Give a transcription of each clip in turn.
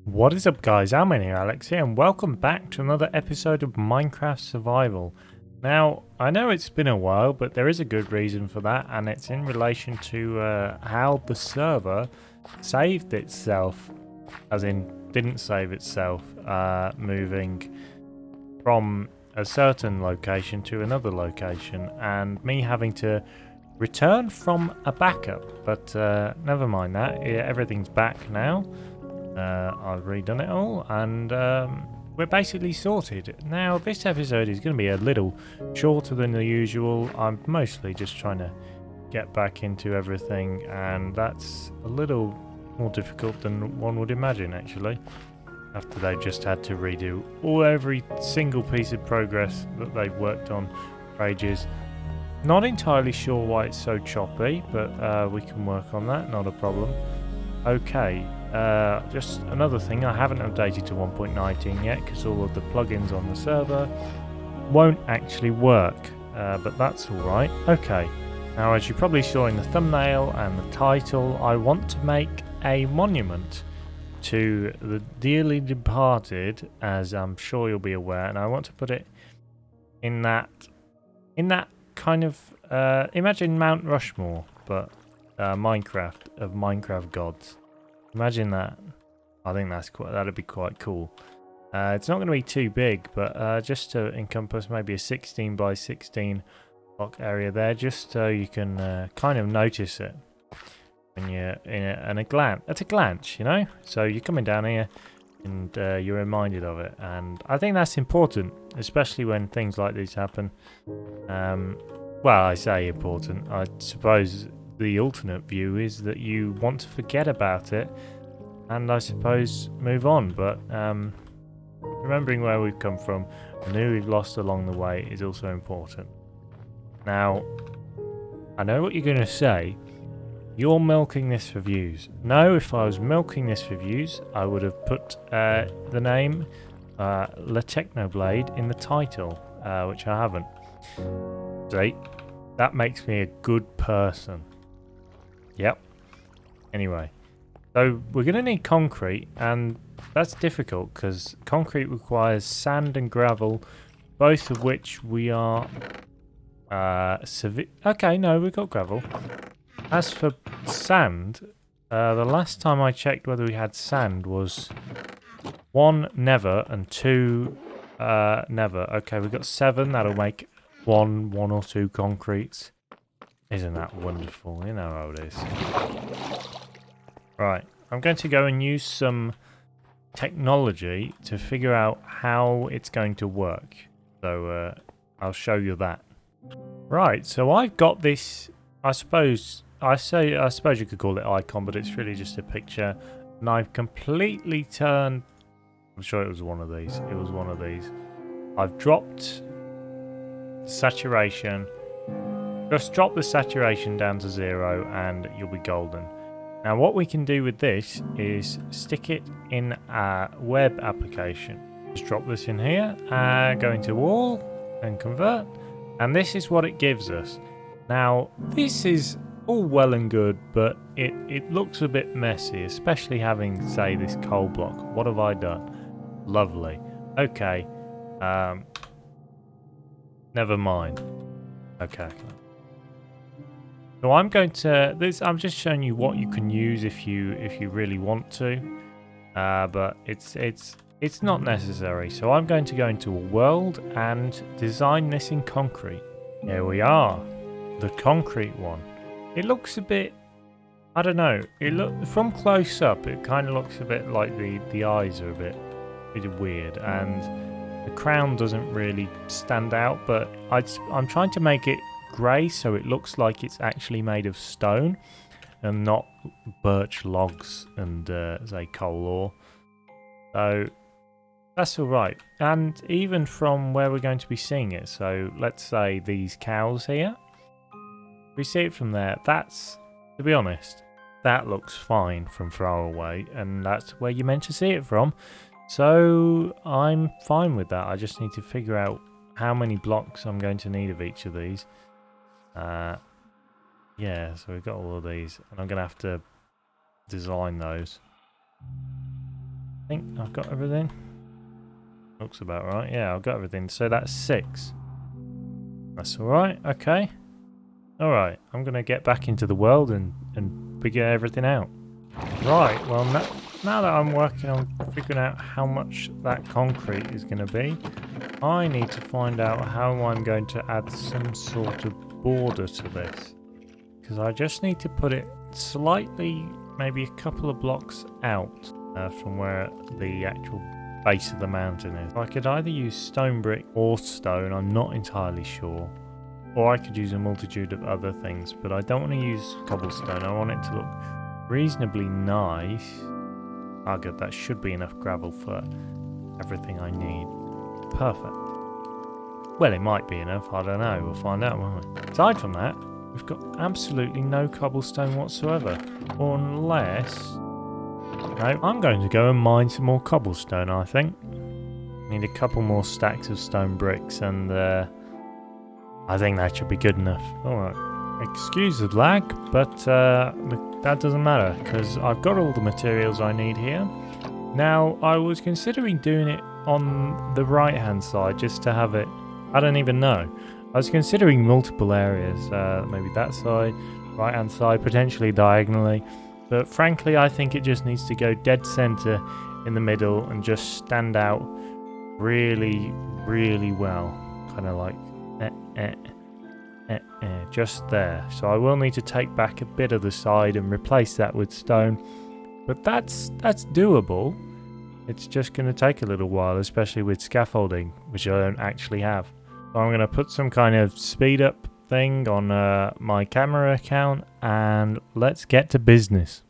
What is up, guys? I'm here, Alex here, and welcome back to another episode of Minecraft Survival. Now, I know it's been a while, but there is a good reason for that, and it's in relation to how the server saved itself, as in didn't save itself, moving from a certain location to another location, and me having to return from a backup. But never mind that, yeah, everything's back now. I've redone it all, and we're basically sorted. Now, this episode is going to be a little shorter than the usual. I'm mostly just trying to get back into everything, and that's a little more difficult than one would imagine, actually, after they've just had to redo every single piece of progress that they've worked on for ages. Not entirely sure why it's so choppy, but we can work on that, not a problem. Okay, just another thing, I haven't updated to 1.19 yet because all of the plugins on the server won't actually work, but that's alright. Okay, now as you probably saw in the thumbnail and the title, I want to make a monument to the dearly departed, as I'm sure you'll be aware, and I want to put it in that kind of, imagine Mount Rushmore, but Minecraft, of Minecraft gods. Imagine that. I think that'd be quite cool. It's not going to be too big, but just to encompass maybe a 16 by 16 block area there, just so you can kind of notice it when you're in a glance. At a glance, you know. So you're coming down here and you're reminded of it, and I think that's important, especially when things like these happen. Well, I say important. I suppose the alternate view is that you want to forget about it and I suppose move on, but remembering where we've come from and who we've lost along the way is also important. Now, I know what you're going to say. You're milking this for views. No, if I was milking this for views, I would have put the name La Technoblade in the title, which I haven't. See, that makes me a good person. Yep. Anyway, so we're going to need concrete, and that's difficult because concrete requires sand and gravel, both of which we are okay, no, we've got gravel. As for sand, the last time I checked whether we had sand was 1 never and 2 never. Okay, we've got 7. That'll make one or two concretes. Isn't that wonderful? You know how it is. Right, I'm going to go and use some technology to figure out how it's going to work. So I'll show you that. Right, so I've got this, I suppose you could call it icon, but it's really just a picture. And I've completely turned, I'm sure it was one of these. It was one of these. I've dropped saturation. Just drop the saturation down to 0 and you'll be golden. Now what we can do with this is stick it in a web application. Just drop this in here, go into wall and convert, and this is what it gives us. Now this is all well and good, but it looks a bit messy, especially having, say, this coal block. What have I done? Lovely. Okay. Never mind. Okay. So I'm going to I'm just showing you what you can use if you really want to, but it's not necessary. So I'm going to go into a world and design this in concrete. Here we are, the concrete one. It looks a bit, I don't know. From close up, it kind of looks a bit like the eyes are a bit weird, and the crown doesn't really stand out. But I'm trying to make it grey so it looks like it's actually made of stone and not birch logs and say coal ore. So that's all right. And even from where we're going to be seeing it, so let's say these cows here, we see it from there. That's, to be honest, that looks fine from far away, and that's where you're meant to see it from. So I'm fine with that. I just need to figure out how many blocks I'm going to need of each of these. Yeah, so we've got all of these, and I'm going to have to design those. I think I've got everything. Looks about right. Yeah, I've got everything. So that's 6. That's alright. Okay. Alright, I'm going to get back into the world and figure everything out. Right, well, now that I'm working on figuring out how much that concrete is going to be, I need to find out how I'm going to add some sort of border to this. Because I just need to put it slightly, maybe a couple of blocks out from where the actual base of the mountain is. I could either use stone brick or stone, I'm not entirely sure. Or I could use a multitude of other things, but I don't want to use cobblestone. I want it to look reasonably nice. Ah, good, that should be enough gravel for everything I need. Perfect. Well, it might be enough, I don't know. We'll find out, won't we? Aside from that, we've got absolutely no cobblestone whatsoever. Unless... No, I'm going to go and mine some more cobblestone, I think. Need a couple more stacks of stone bricks and I think that should be good enough. Alright. Excuse the lag, but that doesn't matter because I've got all the materials I need here. Now, I was considering doing it on the right hand side just to have it... I don't even know. I was considering multiple areas, maybe that side, right hand side, potentially diagonally. But frankly, I think it just needs to go dead center in the middle and just stand out really, really well. Kind of like just there. So I will need to take back a bit of the side and replace that with stone. But that's doable. It's just going to take a little while, especially with scaffolding, which I don't actually have. So I'm going to put some kind of speed up thing on my camera account and let's get to business.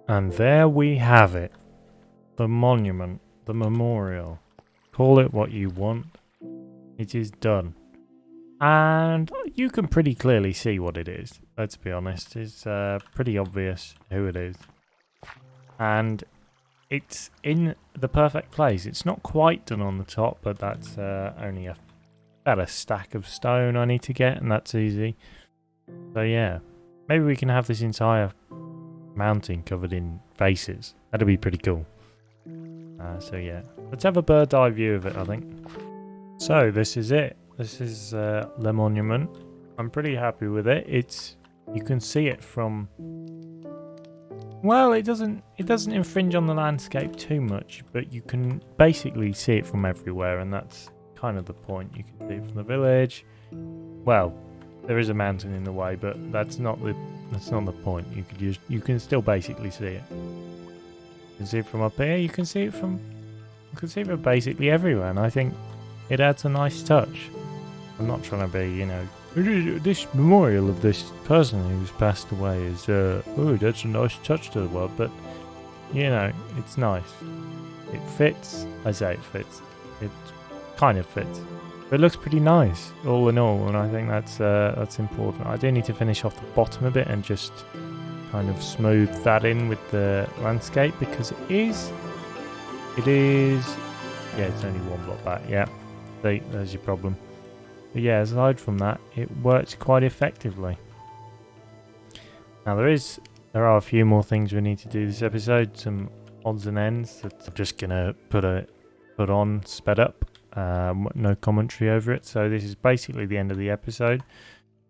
And there we have it. The monument, the memorial. Call it what you want. It is done. And you can pretty clearly see what it is. Let's be honest. It's pretty obvious who it is. And it's in the perfect place. It's not quite done on the top, but that's only about a stack of stone I need to get, and that's easy. So yeah, maybe we can have this entire mountain covered in faces. That'd be pretty cool. So yeah, let's have a bird's eye view of it, I think. So this is it. This is Le Monument. I'm pretty happy with it. You can see it from... Well, it doesn't infringe on the landscape too much, but you can basically see it from everywhere, and that's kind of the point. You can see it from the village. Well, there is a mountain in the way, but that's not the point. You can still basically see it. You can see it from up here. You can see it from basically everywhere, and I think it adds a nice touch. I'm not trying to be, you know, this memorial of this person who's passed away is, oh, that's a nice touch to the world, but, you know, it's nice. It fits. I say it fits. It kind of fits. It looks pretty nice, all in all, and I think that's important. I do need to finish off the bottom a bit and just kind of smooth that in with the landscape, because it is, yeah, it's only one block back, yeah, see, there's your problem. But yeah, aside from that, it works quite effectively. Now there are a few more things we need to do this episode, some odds and ends that I'm just gonna put on sped up, no commentary over it. So this is basically the end of the episode.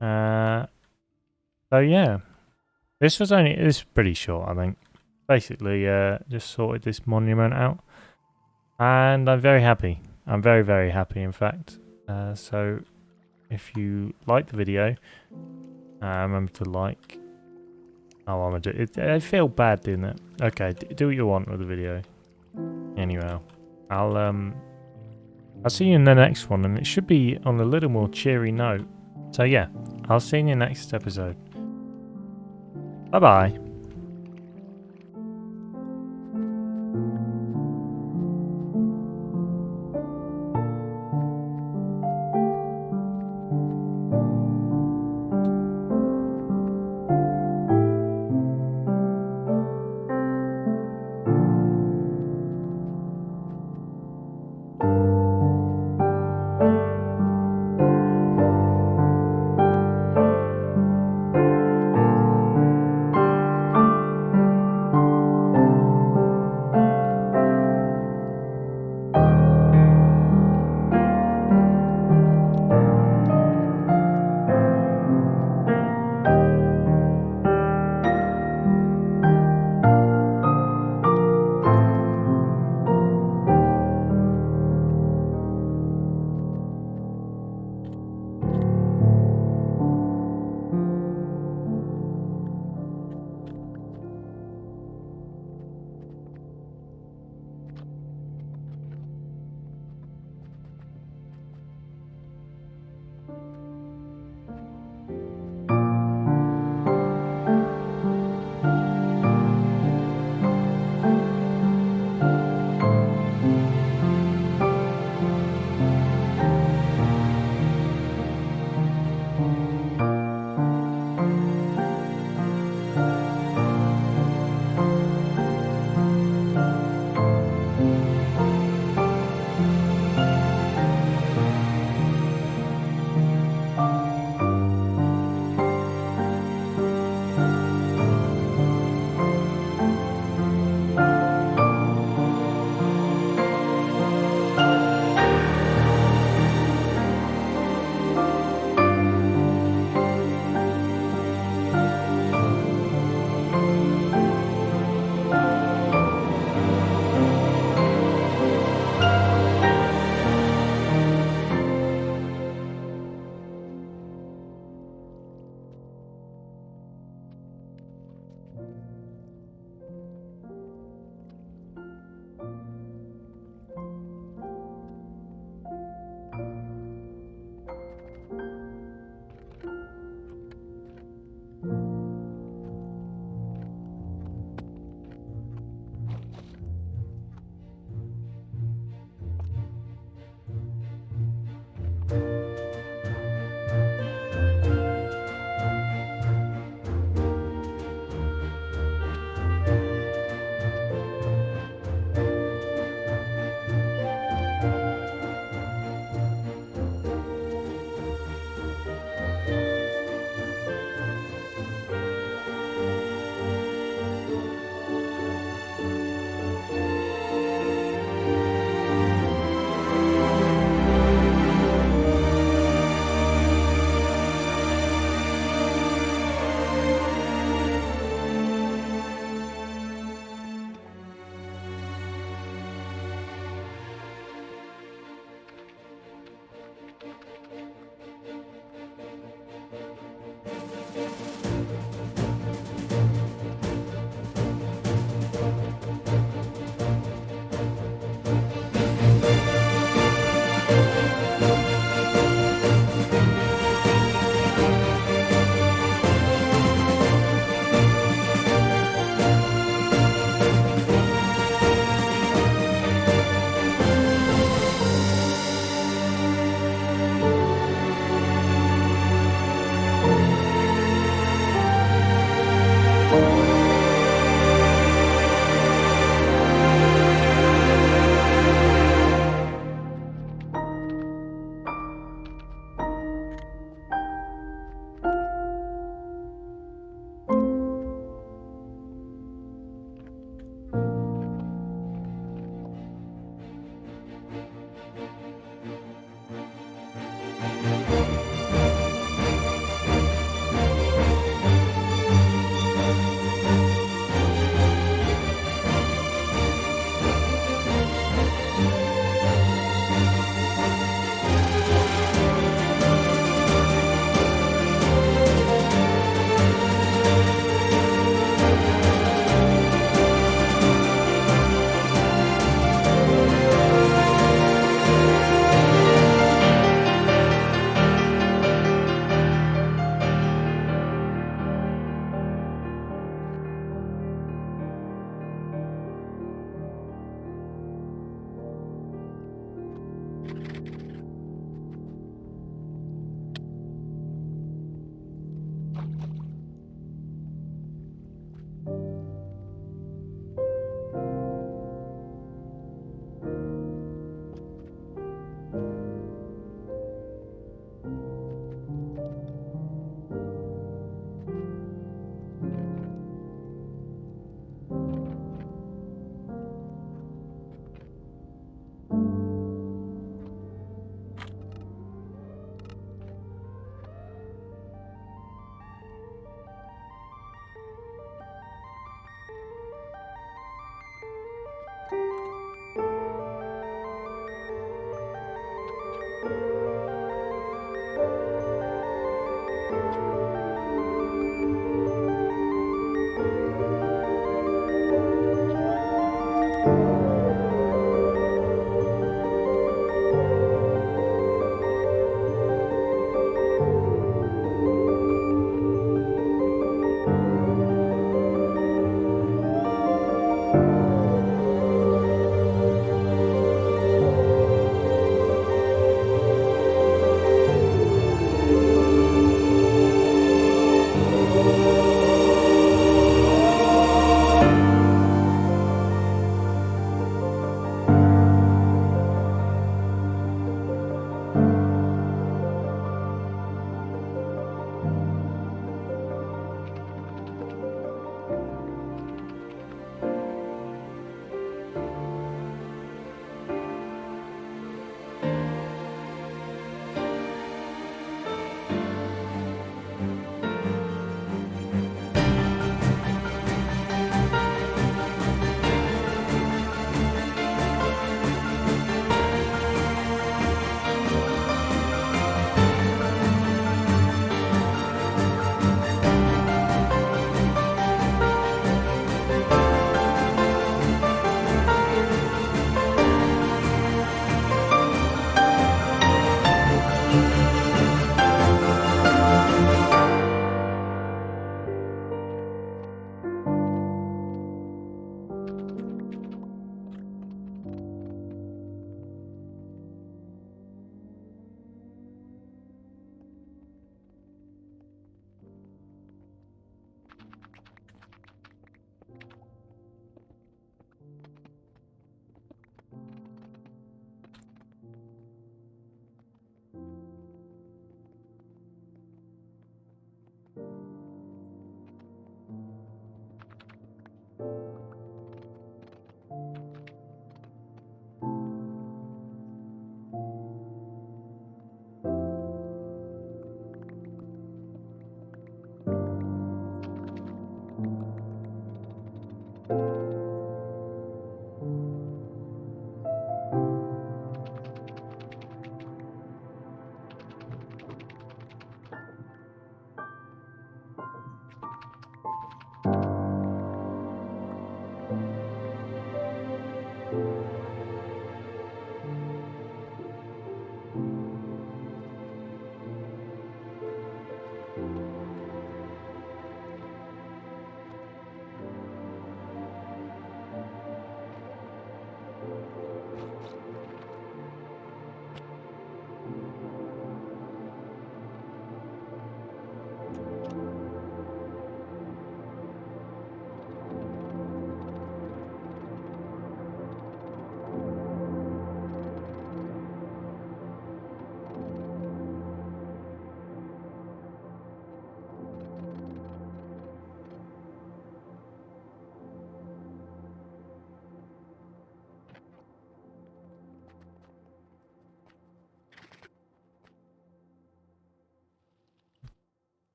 So yeah, this is pretty short, I think. Basically, just sorted this monument out, and I'm very happy. I'm very, very happy, in fact. So if you like the video, remember to like. Oh, I'm gonna do it. I feel bad doing that. Okay, do what you want with the video. Anyway, I'll see you in the next one, and it should be on a little more cheery note. So yeah, I'll see you in the next episode. Bye bye.